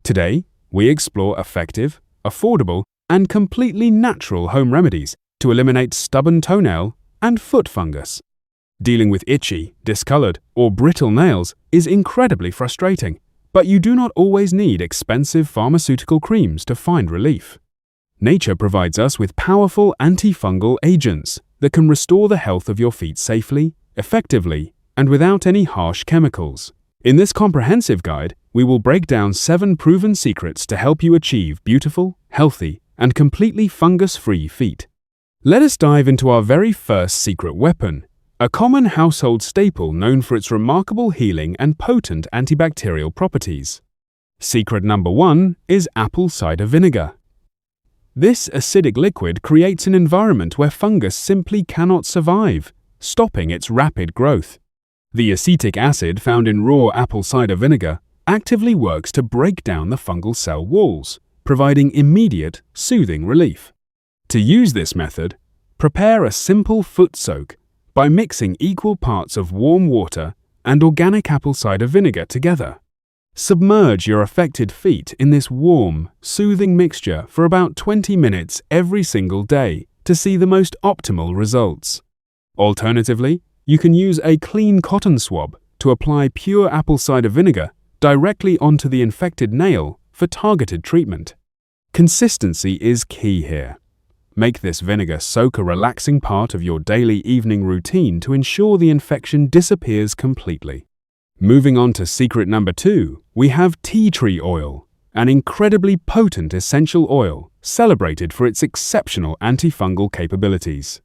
Today, we explore effective, affordable, and completely natural home remedies to eliminate stubborn toenail and foot fungus. Dealing with itchy, discolored, or brittle nails is incredibly frustrating, but you do not always need expensive pharmaceutical creams to find relief. Nature provides us with powerful antifungal agents that can restore the health of your feet safely, effectively, and without any harsh chemicals. In this comprehensive guide, we will break down 7 proven secrets to help you achieve beautiful, healthy, and completely fungus-free feet. Let us dive into our very first secret weapon, a common household staple known for its remarkable healing and potent antibacterial properties. Secret number 1 is apple cider vinegar. This acidic liquid creates an environment where fungus simply cannot survive, stopping its rapid growth. The acetic acid found in raw apple cider vinegar actively works to break down the fungal cell walls, providing immediate, soothing relief. To use this method, prepare a simple foot soak by mixing equal parts of warm water and organic apple cider vinegar together. Submerge your affected feet in this warm, soothing mixture for about 20 minutes every single day to see the most optimal results. Alternatively, you can use a clean cotton swab to apply pure apple cider vinegar directly onto the infected nail for targeted treatment. Consistency is key here. Make this vinegar soak a relaxing part of your daily evening routine to ensure the infection disappears completely. Moving on to secret number 2, we have tea tree oil, an incredibly potent essential oil celebrated for its exceptional antifungal capabilities.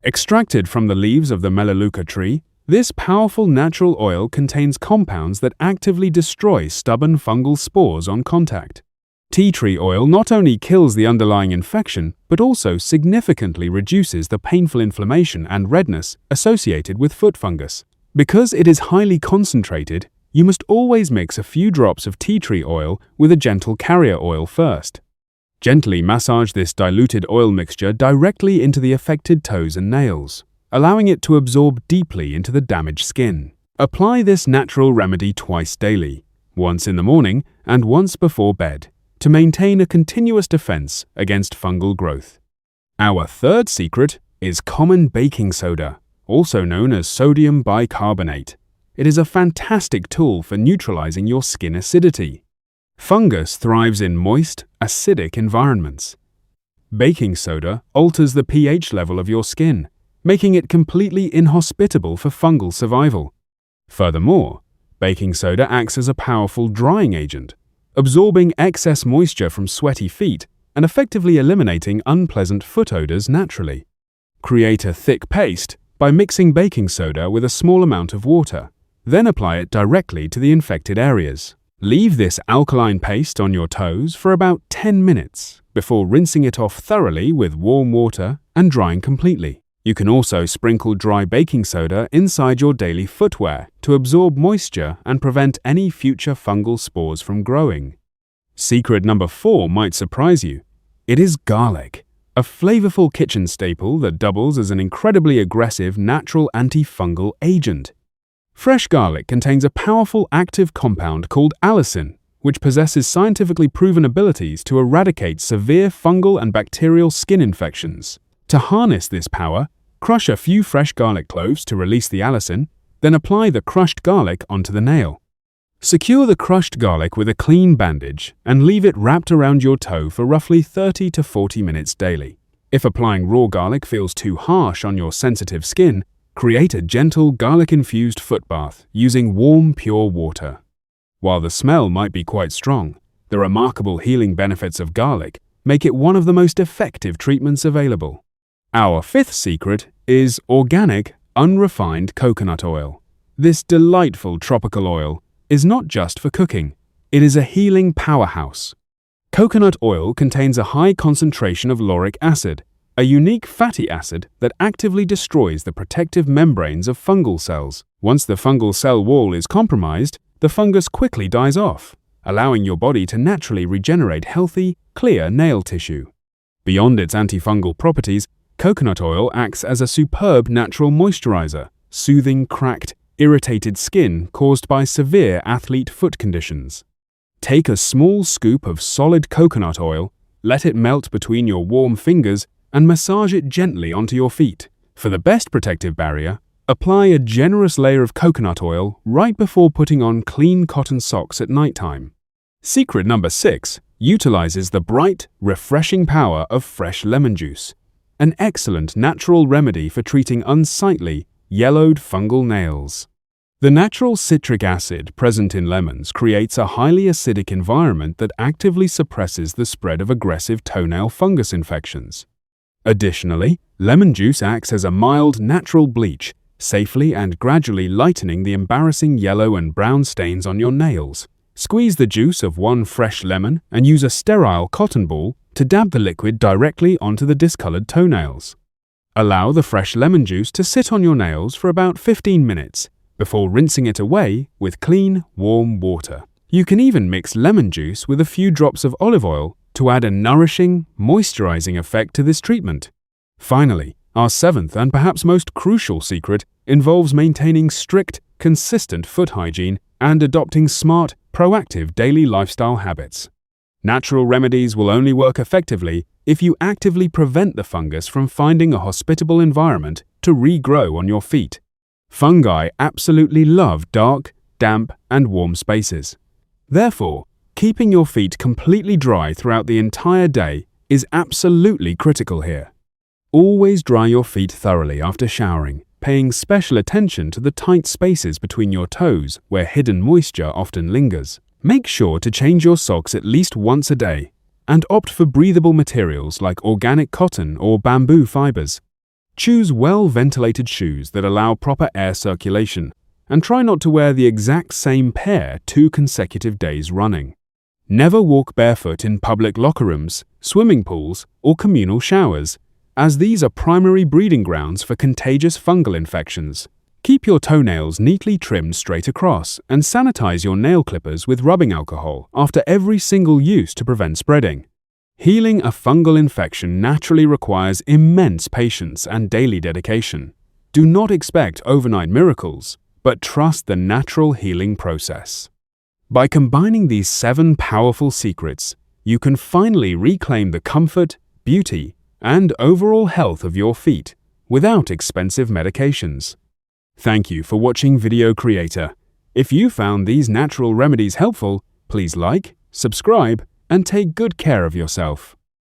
Extracted from the leaves of the melaleuca tree, this powerful natural oil contains compounds that actively destroy stubborn fungal spores on contact. Tea tree oil not only kills the underlying infection, but also significantly reduces the painful inflammation and redness associated with foot fungus. Because it is highly concentrated, you must always mix a few drops of tea tree oil with a gentle carrier oil first. Gently massage this diluted oil mixture directly into the affected toes and nails, allowing it to absorb deeply into the damaged skin. Apply this natural remedy twice daily, once in the morning and once before bed, to maintain a continuous defense against fungal growth. Our third secret is common baking soda, also known as sodium bicarbonate. It is a fantastic tool for neutralizing your skin acidity. Fungus thrives in moist, acidic environments. Baking soda alters the pH level of your skin, making it completely inhospitable for fungal survival. Furthermore, baking soda acts as a powerful drying agent, absorbing excess moisture from sweaty feet and effectively eliminating unpleasant foot odors naturally. Create a thick paste by mixing baking soda with a small amount of water, then apply it directly to the infected areas. Leave this alkaline paste on your toes for about 10 minutes before rinsing it off thoroughly with warm water and drying completely. You can also sprinkle dry baking soda inside your daily footwear to absorb moisture and prevent any future fungal spores from growing. Secret number 4 might surprise you. It is garlic, a flavorful kitchen staple that doubles as an incredibly aggressive natural antifungal agent. Fresh garlic contains a powerful active compound called allicin, which possesses scientifically proven abilities to eradicate severe fungal and bacterial skin infections. To harness this power, crush a few fresh garlic cloves to release the allicin, then apply the crushed garlic onto the nail. Secure the crushed garlic with a clean bandage and leave it wrapped around your toe for roughly 30 to 40 minutes daily. If applying raw garlic feels too harsh on your sensitive skin, create a gentle garlic-infused foot bath using warm, pure water. While the smell might be quite strong, the remarkable healing benefits of garlic make it one of the most effective treatments available. Our 5th secret is organic, unrefined coconut oil. This delightful tropical oil is not just for cooking, it is a healing powerhouse. Coconut oil contains a high concentration of lauric acid, a unique fatty acid that actively destroys the protective membranes of fungal cells. Once the fungal cell wall is compromised, the fungus quickly dies off, allowing your body to naturally regenerate healthy, clear nail tissue. Beyond its antifungal properties, coconut oil acts as a superb natural moisturizer, soothing cracked, irritated skin caused by severe athlete foot conditions. Take a small scoop of solid coconut oil, let it melt between your warm fingers, and massage it gently onto your feet. For the best protective barrier, apply a generous layer of coconut oil right before putting on clean cotton socks at nighttime. Secret number 6 utilizes the bright, refreshing power of fresh lemon juice, an excellent natural remedy for treating unsightly, yellowed fungal nails. The natural citric acid present in lemons creates a highly acidic environment that actively suppresses the spread of aggressive toenail fungus infections. Additionally, lemon juice acts as a mild, natural bleach, safely and gradually lightening the embarrassing yellow and brown stains on your nails. Squeeze the juice of one fresh lemon and use a sterile cotton ball to dab the liquid directly onto the discolored toenails. Allow the fresh lemon juice to sit on your nails for about 15 minutes before rinsing it away with clean, warm water. You can even mix lemon juice with a few drops of olive oil to add a nourishing, moisturizing effect to this treatment. Finally, our 7th and perhaps most crucial secret involves maintaining strict, consistent foot hygiene and adopting smart, proactive daily lifestyle habits. Natural remedies will only work effectively if you actively prevent the fungus from finding a hospitable environment to regrow on your feet. Fungi absolutely love dark, damp, and warm spaces. Therefore, keeping your feet completely dry throughout the entire day is absolutely critical here. Always dry your feet thoroughly after showering, paying special attention to the tight spaces between your toes where hidden moisture often lingers. Make sure to change your socks at least once a day and opt for breathable materials like organic cotton or bamboo fibers. Choose well-ventilated shoes that allow proper air circulation, and try not to wear the exact same pair 2 consecutive days running. Never walk barefoot in public locker rooms, swimming pools, or communal showers, as these are primary breeding grounds for contagious fungal infections. Keep your toenails neatly trimmed straight across and sanitize your nail clippers with rubbing alcohol after every single use to prevent spreading. Healing a fungal infection naturally requires immense patience and daily dedication. Do not expect overnight miracles, but trust the natural healing process. By combining these 7 powerful secrets, you can finally reclaim the comfort, beauty, and overall health of your feet without expensive medications. Thank you for watching Video Creator. If you found these natural remedies helpful, please like, subscribe, and take good care of yourself.